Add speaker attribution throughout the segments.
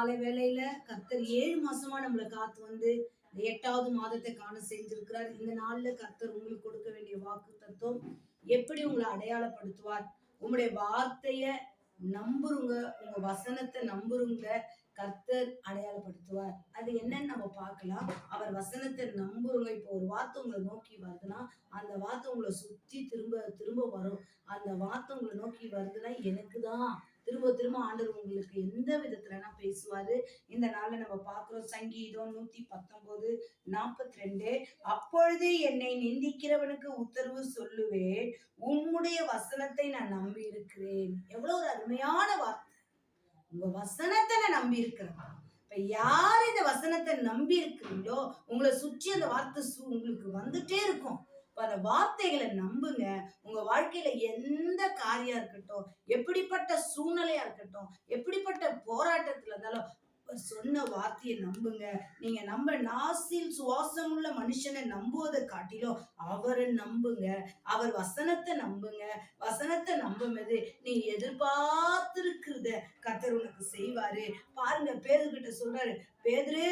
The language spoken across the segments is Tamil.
Speaker 1: காலை வேளையில கர்த்தர் 7 மாசமா நம்மள காத்து வந்து இந்த 8வது மாதத்தை காண செஞ்சிருக்கிறார். இந்த நாள்ல கர்த்தர் உங்களுக்கு கொடுக்க வேண்டிய வாக்குத்தத்தம் எப்படி உங்களை அடையாளப்படுத்துவார்? உங்களுடைய வார்த்தைய நம்புறவங்க, உங்க வசனத்தை நம்புறவங்க கர்த்தர் அடையாளப்படுத்துவார். அது என்னன்னு நம்ம பார்க்கலாம். அவர் வசனத்தை நம்புறவங்க, இப்போ ஒரு வார்த்தை உங்களை நோக்கி வருதுன்னா அந்த வார்த்தை உங்களை சுத்தி திரும்ப திரும்ப வரும். அந்த வார்த்தை உங்களை நோக்கி வருதுன்னா எனக்கு தான் திரும்ப திரும்ப ஆண்டவர் உங்களுக்கு எந்த விதத்துலனா பேசுவாரு. இந்த நாள்ல நம்ம பார்க்கிறோம். சங்கீதம் 119:42. அப்பொழுது என்னை நிந்திக்கிறவனுக்கு உத்தரவு சொல்லுவேன், உம்முடைய வசனத்தை நான் நம்பி இருக்கிறேன். எவ்வளவு ஒரு அருமையான வார்த்தை. உங்க வசனத்தை நான் நம்பி இருக்கிறேன். இப்ப யார் இந்த வசனத்தை நம்பி இருக்கிறீங்களோ உங்களை சுற்றி அந்த வார்த்தை உங்களுக்கு வந்துட்டே இருக்கும். அந்த வார்த்தைகளை நம்புங்க. உங்க வாழ்க்கையில எந்த காரியம் இருக்கட்டும், எப்படிப்பட்ட சூழ்நிலையா இருக்கட்டும், எப்படிப்பட்ட போராட்டத்துல இருந்தாலும் சொன்ன வார்த்தையை நம்புங்க. நீங்க நம்ம நாசில் சுவாசம் உள்ள மனுஷனை நம்புவதை காட்டிலும் அவரை நம்புங்க. அவர் வசனத்தை நம்புங்க. வசனத்தை நம்பும்போது நீ எதிர்பார்த்திருக்கிறத கர்த்தர் உனக்கு செய்வாரு. பாருங்க, பேதுருகிட்ட சொல்றாரு, பேதுரு,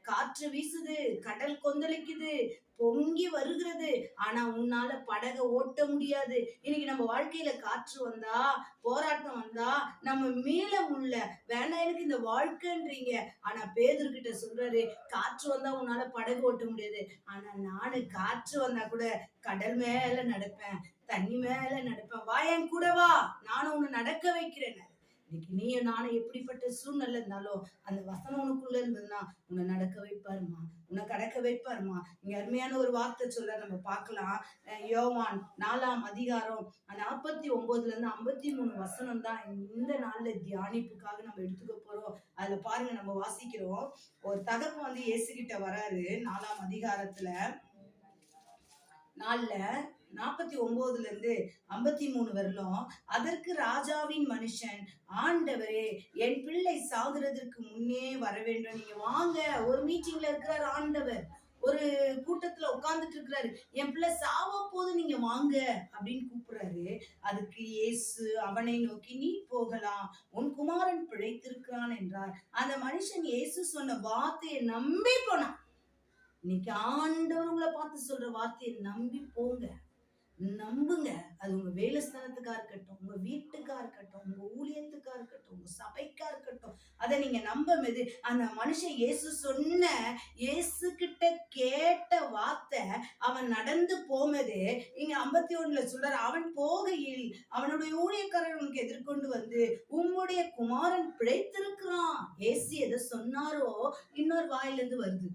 Speaker 1: காற்று வீசுது, கடல் கொந்தளிக்குது, பொங்கி வருகிறது, ஆனா உன்னால படக ஓட்ட முடியாது. இன்னைக்கு நம்ம வாழ்க்கையில காற்று வந்தா, போராட்டம் வந்தா நம்ம மீள முடியல. வேண்டாம் எனக்கு இந்த வாழ்க்கைன்றீங்க. ஆனா பேதுருகிட்ட சொல்றாரு, காற்று வந்தா உன்னால படகு ஓட்ட முடியாது, ஆனா நானு காற்று வந்தா கூட கடல் மேல நடப்பேன், தண்ணி மேல நடப்பேன், வா என் கூட வா, நானும் உன்னை நடக்க வைக்கிறேன். இன்னைக்கு நீயும் நானும் எப்படிப்பட்ட சூழ்நிலை இருந்தாலும் அந்த வசனம் உனக்குள்ள இருந்ததுன்னா உன்னை நடக்க வைப்பாருமா, உன்னை கடக்க வைப்பாருமா. இங்க அருமையான ஒரு வார்த்தை சொல்ல நம்ம பார்க்கலாம். யோவான் 4ஆம் அதிகாரம் 49 53 வசனம் தான் இந்த நாள்ல தியானிப்புக்காக நம்ம எடுத்துக்க போறோம். அதுல பாருங்க, நம்ம வாசிக்கிறோம். ஒரு தகப்பன் வந்து இயேசு கிட்ட வராரு. 4ஆம் அதிகாரத்துல 49-53 வரலும். அதற்கு ராஜாவின் மனுஷன், ஆண்டவரே, என் பிள்ளை சாகுறதற்கு முன்னே வர வேண்டும், நீங்க வாங்க. ஒரு மீட்டிங்ல இருக்கிறார் ஆண்டவர், ஒரு கூட்டத்துல உட்கார்ந்துட்டு இருக்கிறாரு, என் பிள்ளை சாவ போது நீங்க வாங்க அப்படின்னு கூப்பிடுறாரு. அதுக்கு இயேசு அவனை நோக்கி, நீ போகலாம், உன் குமாரன் பிழைத்திருக்கிறான் என்றார். அந்த மனுஷன் இயேசு சொன்ன வார்த்தையை நம்பி போனான். இன்னைக்கு ஆண்டவர் உங்களை பார்த்து சொல்ற வார்த்தையை நம்பி போங்க, நம்புங்க. அது உங்க வேலை ஸ்தானத்துக்கா இருக்கட்டும், உங்க வீட்டுக்கா இருக்கட்டும், உங்க ஊழியத்துக்கா இருக்கட்டும், உங்க சபைக்கா இருக்கட்டும், அதை நீங்க நம்பும்போது அந்த மனுஷன் இயேசு சொன்ன, இயேசு கிட்ட கேட்ட வார்த்தை அவன் நடந்து போனது. இங்க 51 சொல்றாரு, அவன் போகையில் அவனுடைய ஊழியக்காரர்களுக்கு எதிர்கொண்டு வந்து, உம்முடைய குமாரன் பிழைத்திருக்கிறான். இயேசு எதை சொன்னாரோ இன்னொரு வாயிலிருந்து வருது.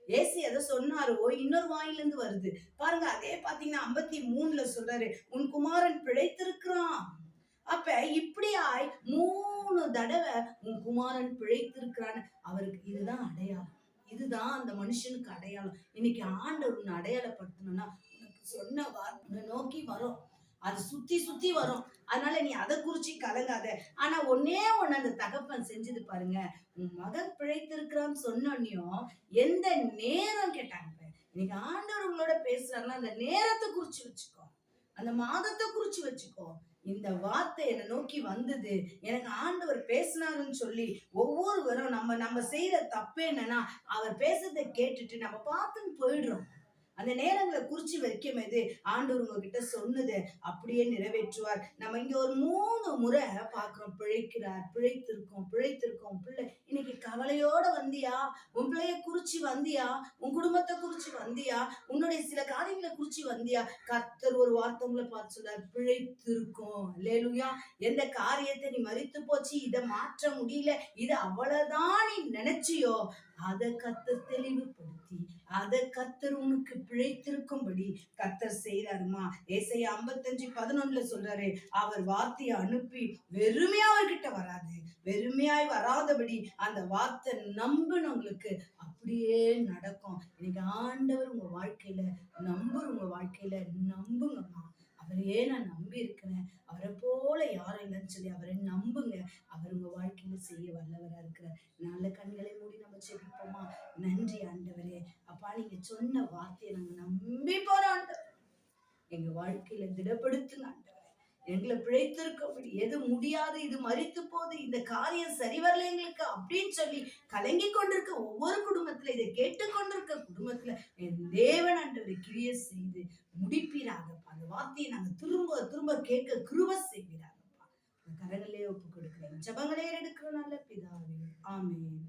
Speaker 1: ஏசு எதை சொன்னாரோ இன்னொரு வாயிலிருந்து வருது. பாருங்க, அதே பாத்தீங்கன்னா 53 சொல்றாரு, உன் குமாரன் பிழைத்திருக்கிறான். அப்ப இப்படியாய் 3 தடவை உன் குமாரன் பிழைத்திருக்கிறான்னு அவருக்கு இதுதான் அடையாளம். இதுதான் அந்த மனுஷனுக்கு அடையாளம். இன்னைக்கு ஆண்டவர் உன்னை அடையாளப்படுத்தணும்னா உனக்கு சொன்ன வார்த்தை நோக்கி வரும், அது சுத்தி சுத்தி வரும். அதனால நீ அதை குறிச்சு கலங்காத. ஆனா ஒன்னே ஒண்ணு அந்த தகப்பன் செஞ்சது பாருங்க, உன் மகன் பிழைத்திருக்கிறான்னு சொன்னோன்னையும் எந்த நேரம் கேட்டாங்க. இன்னைக்கு ஆண்டவர் உங்களோட பேசுறாருன்னா அந்த நேரத்தை குறிச்சு வச்சுக்கோ, அந்த மாதத்தை குறிச்சு வச்சுக்கோ. இந்த வார்த்தை என்னை நோக்கி வந்தது, எனக்கு ஆண்டவர் பேசினாருன்னு சொல்லி ஒவ்வொருவரும் நம்ம செய்யற தப்பு என்னன்னா, அவர் பேசுறதை கேட்டுட்டு நம்ம பார்த்துன்னு போயிடுறோம். அந்த நேரங்களை குறிச்சு வைக்கும் போது ஆண்டவர் உங்ககிட்ட சொன்னது அப்படியே நிறைவேற்றுவார். நம்ம இங்க ஒரு 3 முறை பாக்குறோம், பிழைக்கிறார், பிழைத்திருக்கோம். பிள்ளை இன்னைக்கு கவலையோட வந்தியா? உன் பிள்ளைய குறிச்சு வந்தியா? உன் குடும்பத்தை குறிச்சு வந்தியா? உன்னுடைய சில காரியங்களை குறிச்சு வந்தியா? கர்த்தர் ஒரு வார்த்தை உங்களை பார்த்து சொல்றார், பிழைத்திருக்கோம். அல்லேலூயா. எந்த காரியத்தை நீ மரித்து போச்சு, இதை மாற்ற முடியல, இது அவ்வளவுதான் நீ நினைச்சியோ, அதை கர்த்தர் தெளிவுபடுத்தி அதை கர்த்தர் உனக்கு பிழைத்திருக்கும்படி கர்த்தர் செய்யறாருமா. ஏசாயா 55:11 சொல்றாரு, அவர் வார்த்தையை அனுப்பி வெறுமையா அவர்கிட்ட வராது, வெறுமையாய் வராதபடி அந்த வார்த்தை நம்பினவங்களுக்கு அப்படியே நடக்கும். இன்னைக்கு ஆண்டவர் உங்க வாழ்க்கையில உங்க வாழ்க்கையில நம்புங்கம்மா. அவரையே நான் நம்பி இருக்கிறேன், அவரை போல யாரும் இல்லைன்னு சொல்லி அவரை நம்புங்க. அவர் உங்க வாழ்க்கையில செய்ய வல்லவரா இருக்கிறார். நல்ல கண்களை மூடி நம்ம செபிப்போமா. நன்றி ஆண்டவரே, அப்பா, நீங்க சொன்ன வார்த்தையை நாங்க நம்பி போறோம் ஆண்டவர். எங்க வாழ்க்கையில திடப்படுத்துங்க ஆண்டவரே. எங்களை பிழைத்திருக்கும்படி, எது முடியாது, இது மரித்து போது, இந்த காரியம் சரி வரல எங்களுக்கு அப்படின்னு சொல்லி கலங்கி கொண்டிருக்க ஒவ்வொரு குடும்பத்துல, இதை கேட்டுக்கொண்டிருக்க குடும்பத்துல என் தேவன் ஆண்டவரே கிரியை செய்து முடிப்பீராகப்பா. அந்த வார்த்தையை நாங்க திரும்ப திரும்ப கேட்க கிருபை செய்வீராகப்பா. கரங்களே ஒப்பு கொடுக்கிறேன். ஜெபங்களே எடுக்கிற நல்ல பிதாவே, ஆமென்.